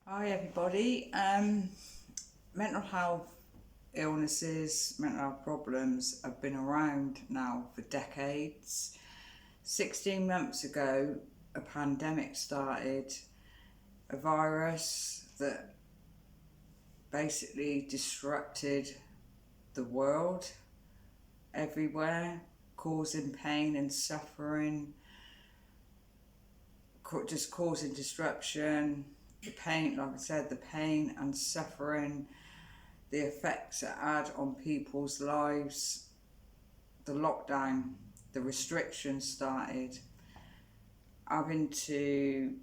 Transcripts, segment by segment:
Hi everybody. Mental health illnesses, mental health problems have been around now for decades. 16 months ago, a pandemic started, a virus that basically disrupted the world everywhere, causing pain and suffering, just causing disruption. The pain, like I said, the pain and suffering, the effects it had on people's lives, the lockdown, the restrictions started, having to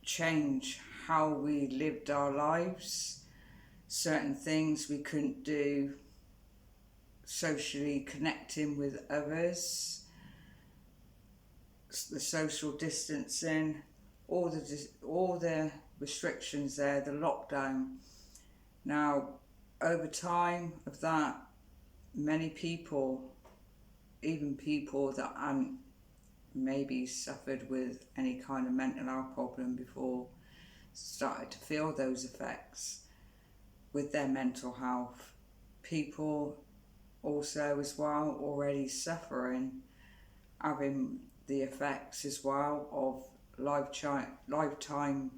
change how we lived our lives, certain things we couldn't do, socially connecting with others, the social distancing, all the restrictions there, the lockdown. Now, over time of that, many people, even people that hadn't maybe suffered with any kind of mental health problem before, started to feel those effects with their mental health. People also as well already suffering, having the effects as well of lifetime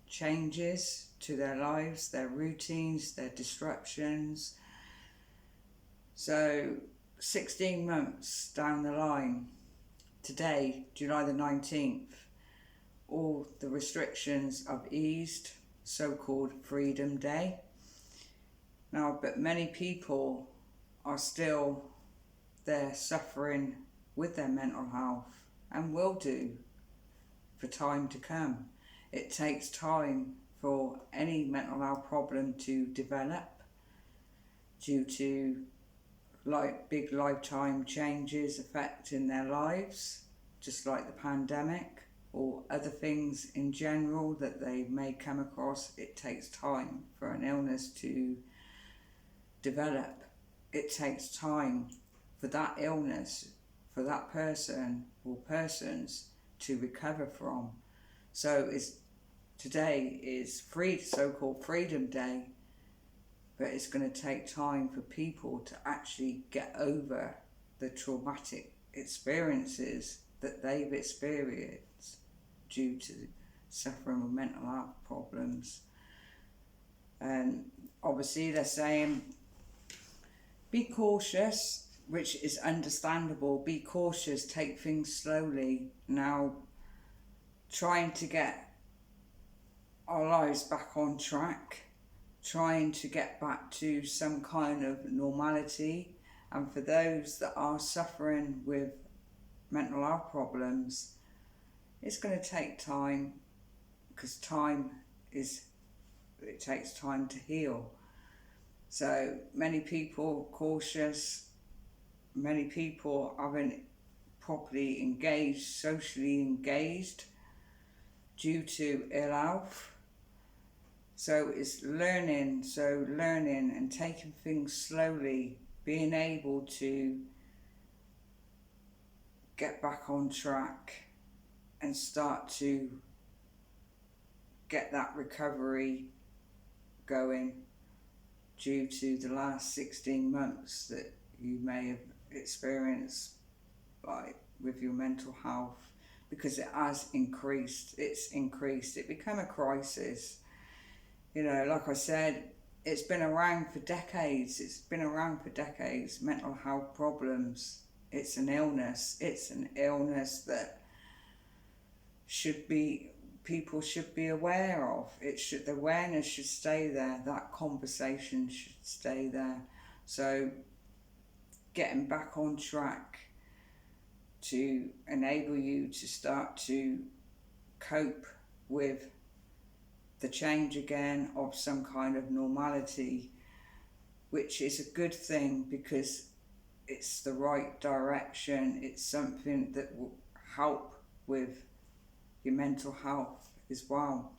changes to their lives, their routines, their disruptions. So 16 months down the line, today, July the 19th, all the restrictions have eased, so-called Freedom Day. Now, but many people are still there suffering with their mental health and will do for time to come. It takes time for any mental health problem to develop due to big lifetime changes affecting their lives, just like the pandemic or other things in general that they may come across. It takes time for an illness to develop. It takes time for that illness, for that person or persons to recover from. So today is so-called Freedom Day, but it's going to take time for people to actually get over the traumatic experiences that they've experienced due to suffering with mental health problems. And obviously they're saying be cautious, which is understandable. Be cautious, take things slowly. Now, trying to get our lives back on track, trying to get back to some kind of normality. And for those that are suffering with mental health problems, it's going to take time, because it takes time to heal. So many people cautious, many people haven't properly engaged, socially engaged due to ill health. So it's learning and taking things slowly, being able to get back on track and start to get that recovery going due to the last 16 months that you may have experienced, like with your mental health, because it has increased. It became a crisis. Like I said, it's been around for decades. Mental health problems. It's an illness that people should be aware of. The awareness should stay there. That conversation should stay there. So getting back on track to enable you to start to cope with the change again of some kind of normality, which is a good thing because it's the right direction. It's something that will help with your mental health as well.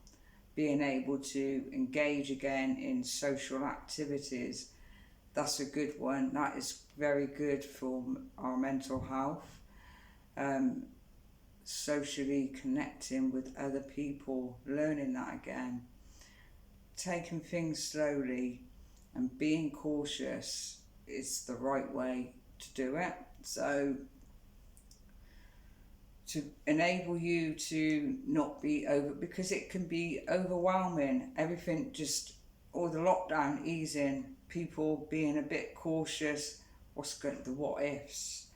Being able to engage again in social activities, that's a good one. That is very good for our mental health. Socially connecting with other people, learning that again. taking things slowly and being cautious is the right way to do it. So to enable you to not be because it can be overwhelming, everything just, all the lockdown easing, people being a bit cautious, the what ifs,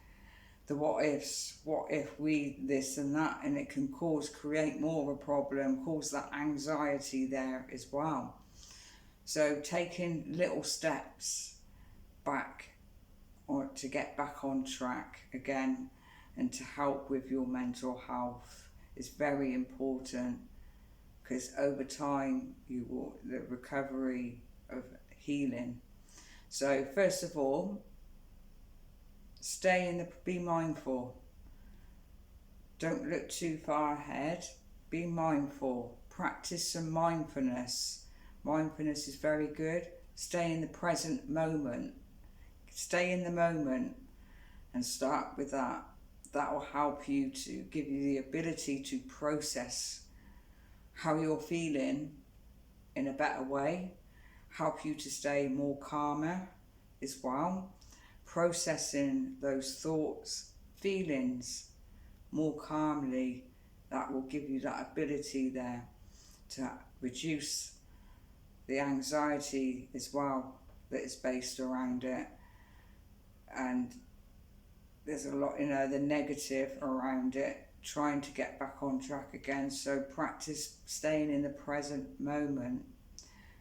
what if we this and that, and it can create more of a problem, cause that anxiety there as well. So taking little steps back, or to get back on track again, and to help with your mental health is very important, because over time the recovery of healing. So first of all, be mindful. Don't look too far ahead. Be mindful. Practice some mindfulness. Mindfulness is very good. Stay in the present moment. Stay in the moment and start with that. That will help you to give you the ability to process how you're feeling in a better way, help you to stay more calmer as well, processing those thoughts, feelings more calmly. That will give you that ability there to reduce the anxiety as well that is based around it. And there's a lot, the negative around it, trying to get back on track again. So practice staying in the present moment.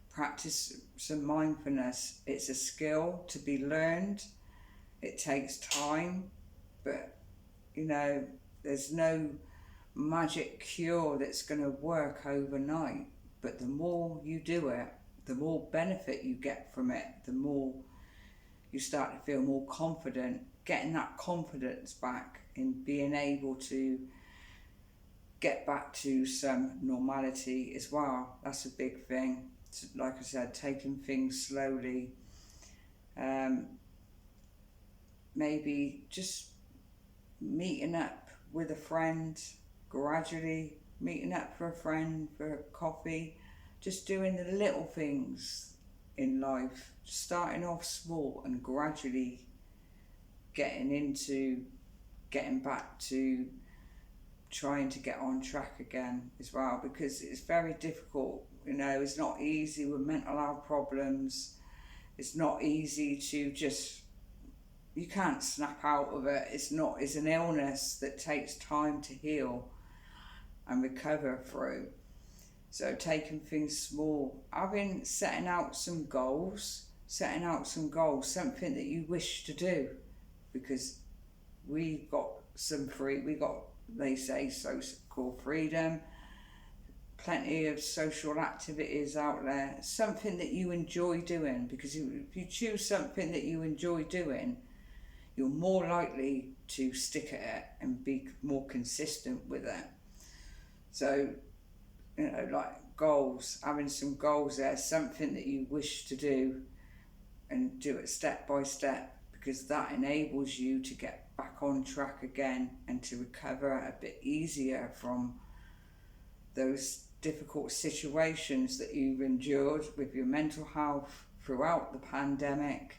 Practice some mindfulness. It's a skill to be learned. It takes time, but there's no magic cure that's going to work overnight. But the more you do it, the more benefit you get from it, the more you start to feel more confident, getting that confidence back in being able to get back to some normality as well. That's a big thing. Like I said, taking things slowly. Maybe just meeting up with a friend, gradually meeting up for a friend for a coffee, just doing the little things in life, starting off small and gradually getting back to trying to get on track again as well, because it's very difficult. It's not easy with mental health problems. It's not easy to you can't snap out of it. It's an illness that takes time to heal and recover through. So taking things small, setting out some goals, something that you wish to do, because they say so-called freedom, plenty of social activities out there, something that you enjoy doing, because if you choose something that you enjoy doing, you're more likely to stick at it and be more consistent with it. So, like goals, having some goals there, something that you wish to do, and do it step by step, because that enables you to get back on track again and to recover a bit easier from those difficult situations that you've endured with your mental health throughout the pandemic,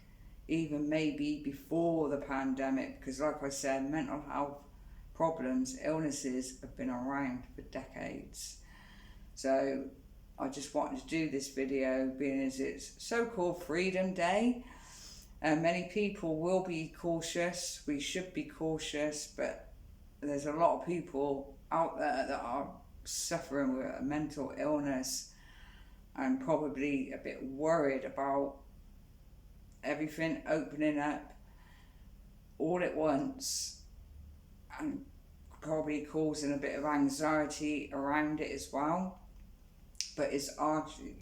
even maybe before the pandemic, because like I said, mental health problems, illnesses have been around for decades. So I just wanted to do this video, being as it's so-called Freedom Day. Many people will be cautious, we should be cautious, but there's a lot of people out there that are suffering with a mental illness and probably a bit worried about everything opening up all at once, and probably causing a bit of anxiety around it as well. But it's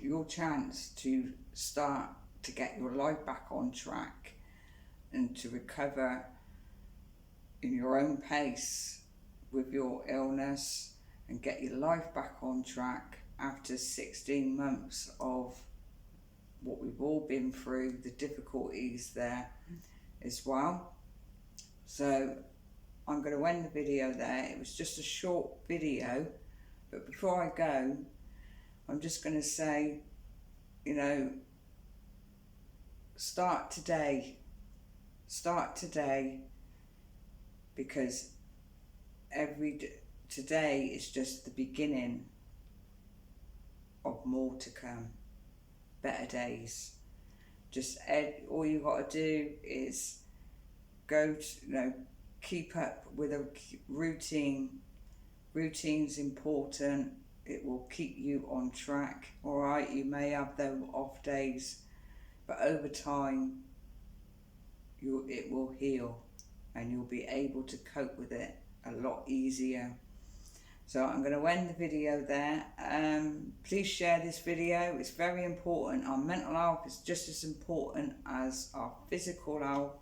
your chance to start to get your life back on track and to recover in your own pace with your illness and get your life back on track after 16 months of what we've all been through, the difficulties there as well. So I'm going to end the video there. It was just a short video, but before I go, I'm just going to say you know, start today, because today is just the beginning of more to come, better days. Just all you got to do is go to, keep up with a routine. Routine's important. It will keep you on track. All right, you may have them off days, but over time it will heal and you'll be able to cope with it a lot easier. So I'm going to end the video there. Please share this video. It's very important. Our mental health is just as important as our physical health,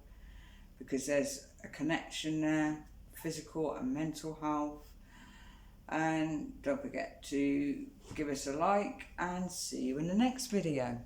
because there's a connection there, physical and mental health. And don't forget to give us a like, and see you in the next video.